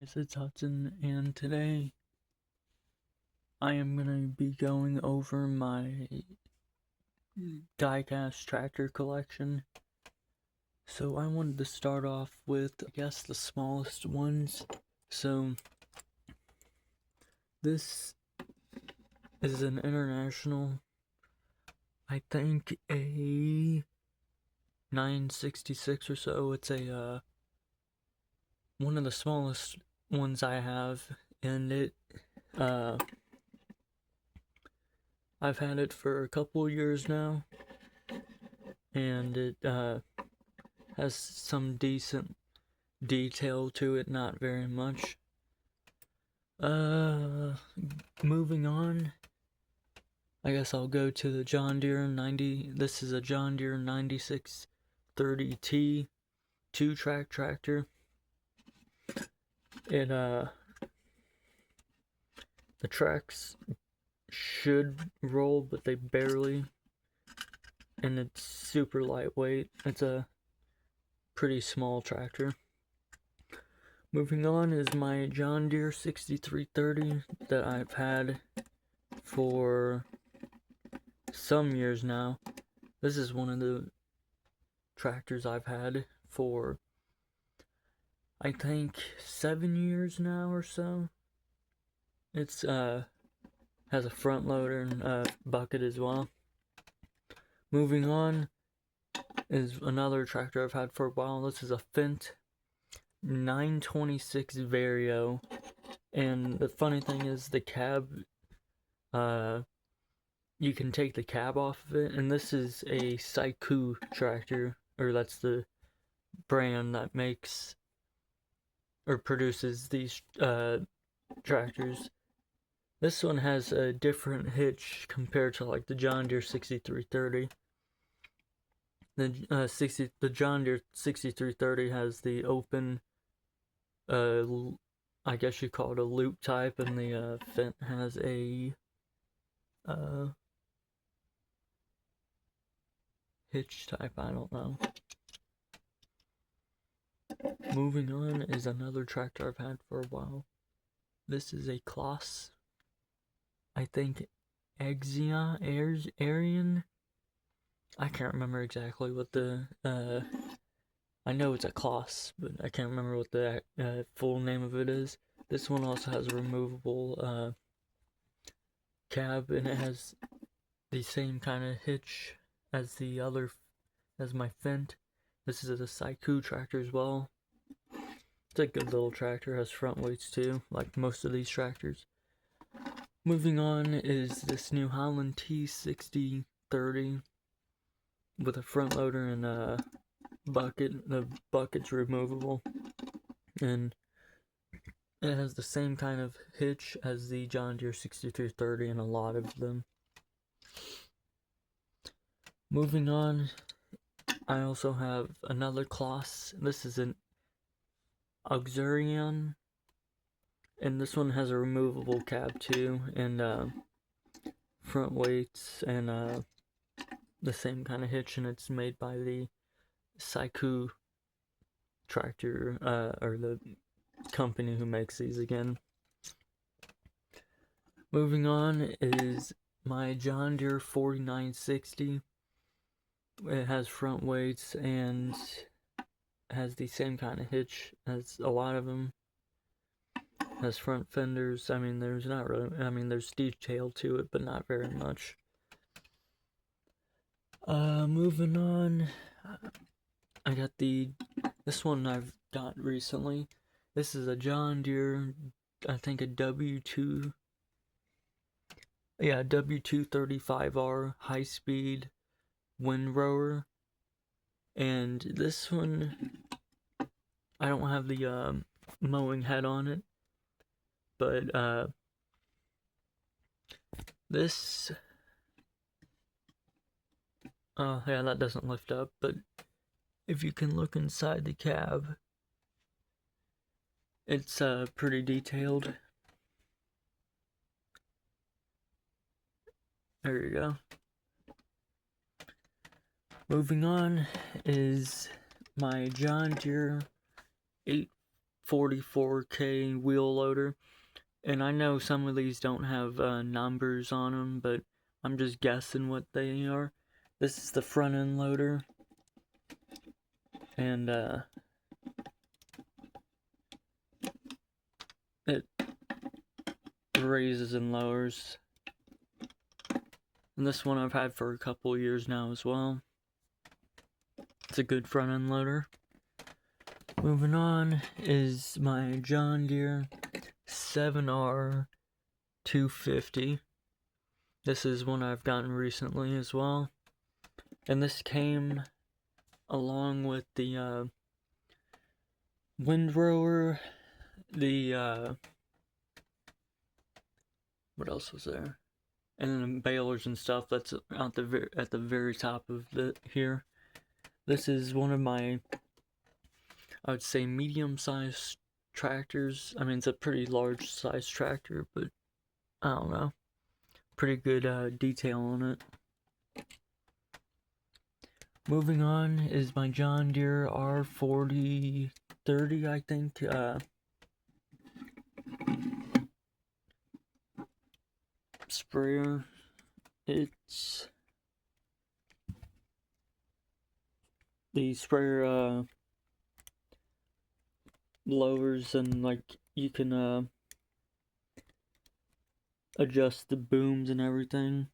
It's Hudson, and today I am going to be going over my Diecast tractor collection. So I wanted to start off with, I guess, the smallest ones. So this is an international, I think a 966 or so. It's a one of the smallest ones I have, and I've had it for a couple years now, and it has some decent detail to it, not very much. Moving on, I guess I'll go to the John Deere 90. This is a John Deere 9630T 2-track tractor. The tracks should roll, but they barely, and it's super lightweight. It's a pretty small tractor. Moving on is my John Deere 6330 that I've had for some years now. This is one of the tractors I've had for, I think, 7 years now or so. It's has a front loader and a bucket as well. Moving on is another tractor I've had for a while. This is a Fendt 926 Vario, and the funny thing is the cab, you can take the cab off of it, and this is a Saikou tractor, or that's the brand that makes or produces these tractors. This one has a different hitch compared to like the John Deere 6330. The John Deere 6330 has the open, I guess you call it a loop type, and the Fendt has a hitch type. I don't know. Moving on is another tractor I've had for a while. This is a Kloss, I think Arian. I can't remember exactly what the I know it's a Kloss, but I can't remember what the full name of it is. This one also has a removable cab, and it has the same kind of hitch as my Fendt. This is a Saikou tractor as well. It's a good little tractor, has front weights too, like most of these tractors. Moving on is this New Holland T6030 with a front loader and a bucket. The bucket's removable, and it has the same kind of hitch as the John Deere 6330 and a lot of them. Moving on, I also have another Kloss. This is an Auxerion, and this one has a removable cab too, and front weights, and the same kind of hitch, and it's made by the Saikou tractor, or the company who makes these again. Moving on is my John Deere 4960. It has front weights and has the same kind of hitch as a lot of them. Has front fenders. I mean, there's not really, there's detail to it, but not very much. Moving on, I got this one I've got recently. This is a John Deere, I think a W235R high-speed windrower, and this one, I don't have the mowing head on it, but this, yeah, that doesn't lift up, but if you can look inside the cab, it's pretty detailed. There you go. Moving on is my John Deere 44K wheel loader. And I know some of these don't have numbers on them, but I'm just guessing what they are. This is the front end loader. And it raises and lowers. And this one I've had for a couple years now as well. It's a good front end loader. Moving on is my John Deere 7R 250. This is one I've gotten recently as well. And this came along with the windrower, the what else was there? And then balers and stuff that's at the very top of here. This is one of my, I would say, medium-sized tractors. I mean, it's a pretty large-sized tractor, but I don't know. Pretty good detail on it. Moving on is my John Deere R4030, I think. Sprayer. It's the sprayer lowers, and like you can adjust the booms and everything.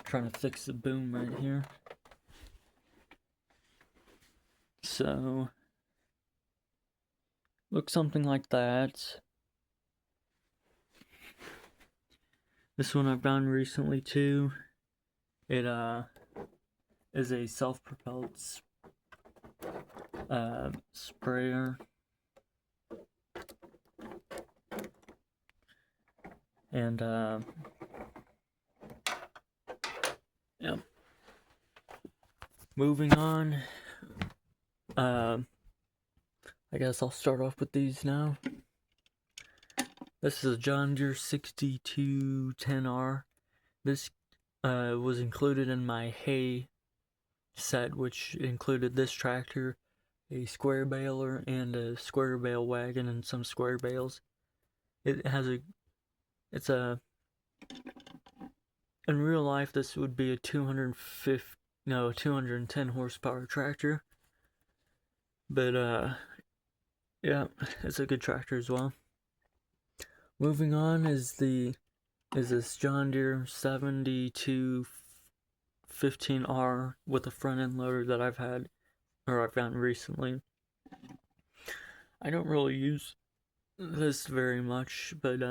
Trying to fix the boom right here. So looks something like that. This one I've done recently too. It is a self-propelled sprayer. And yeah. Moving on. I guess I'll start off with these now. This is a John Deere 6210R. This was included in my hay set, which included this tractor, a square baler, and a square bale wagon, and some square bales. It has in real life, this would be a 210 horsepower tractor. But yeah, it's a good tractor as well. Moving on is this John Deere 7215R with a front end loader that I've gotten recently. I don't really use this very much, but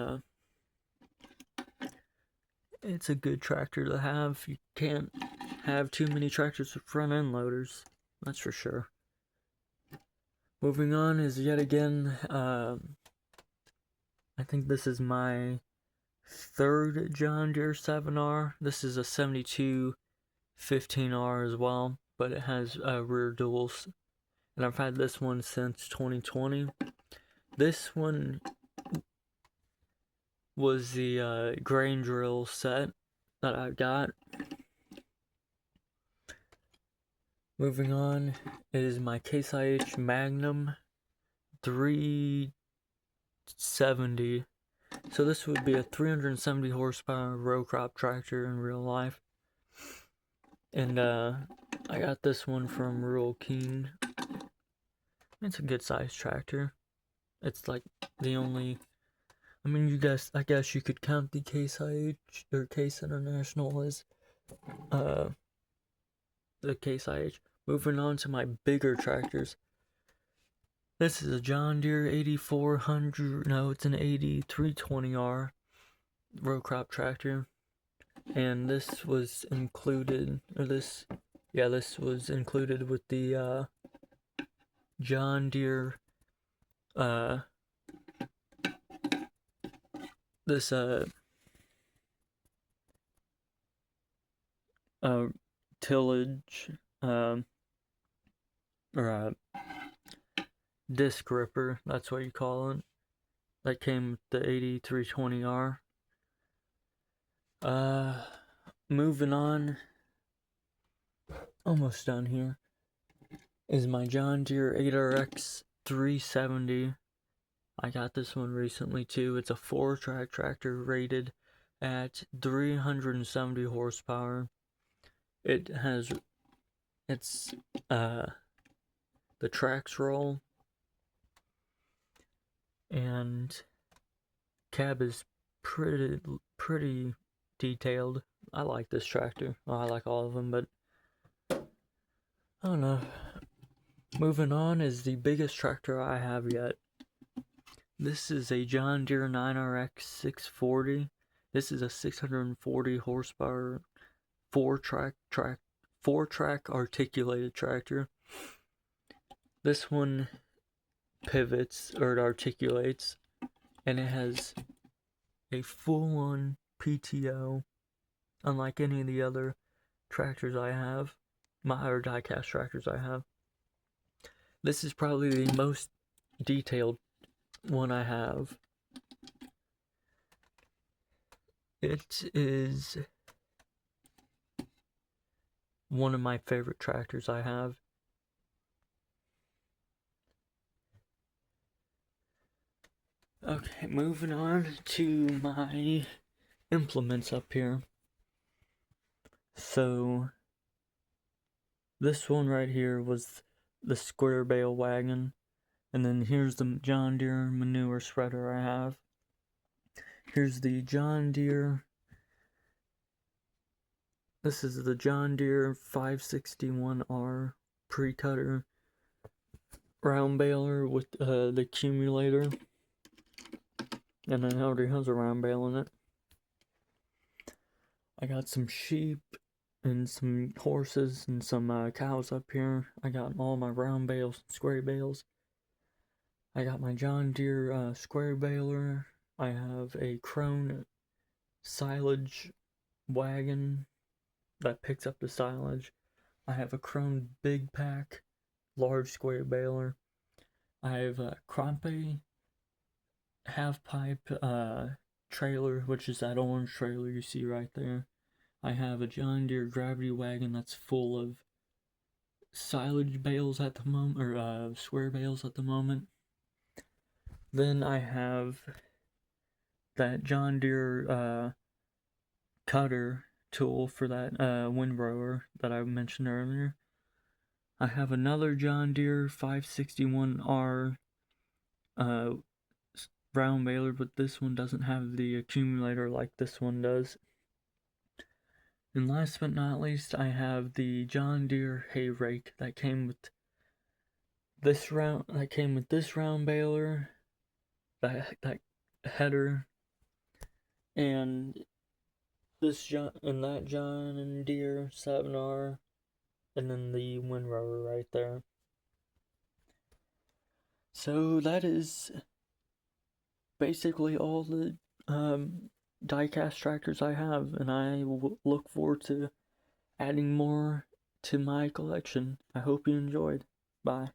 it's a good tractor to have. You can't have too many tractors with front end loaders, that's for sure. Moving on is yet again, I think this is my third John Deere 7R. This is a 7215R as well, but it has rear duals. And I've had this one since 2020. This one was the grain drill set that I got. Moving on is my Case IH Magnum 370. So this would be a 370 horsepower row crop tractor in real life. And I got this one from Rural King. It's a good sized tractor. It's like the only, I mean, I guess you could count the Case IH or Case International as the Case IH. Moving on to my bigger tractors. This is a John Deere 8400, no, it's an 8320R row crop tractor. And this was included, this was included with the John Deere, tillage, or disc ripper, that's what you call it. That came with the 8320R. Moving on. Almost done here. is my John Deere 8RX 370. I got this one recently too. It's a 4-track tractor rated at 370 horsepower. It has the tracks roll, and cab is pretty detailed. I like this tractor. Well, I like all of them, but I don't know. Moving on is the biggest tractor I have yet. This is a John Deere 9RX 640. This is a 640 horsepower 4-track articulated tractor. This one pivots, or it articulates, and it has a full-on PTO, unlike any of the other tractors I have, or diecast tractors I have. This is probably the most detailed one I have. It is one of my favorite tractors I have. Okay, moving on to my implements up here. So this one right here was the square bale wagon, and then here's the John Deere manure spreader I have. Here's the John Deere. This is the John Deere 561R pre-cutter round baler with the accumulator, and it already has a round bale in it. I got some sheep and some horses and some cows up here. I got all my round bales and square bales. I got my John Deere square baler. I have a Krone silage wagon that picks up the silage. I have a Krone big pack large square baler. I have a Krompe half pipe trailer, which is that orange trailer you see right there. I have a John Deere gravity wagon that's full of silage bales at the moment, or square bales at the moment. Then I have that John Deere cutter tool for that windrower that I mentioned earlier. I have another John Deere 561R round baler, but this one doesn't have the accumulator like this one does. And last but not least, I have the John Deere hay rake that came with this round baler, that header, and that John Deere 7R, and then the windrower right there. So that is basically all the diecast tractors I have, and I look forward to adding more to my collection. I hope you enjoyed. Bye.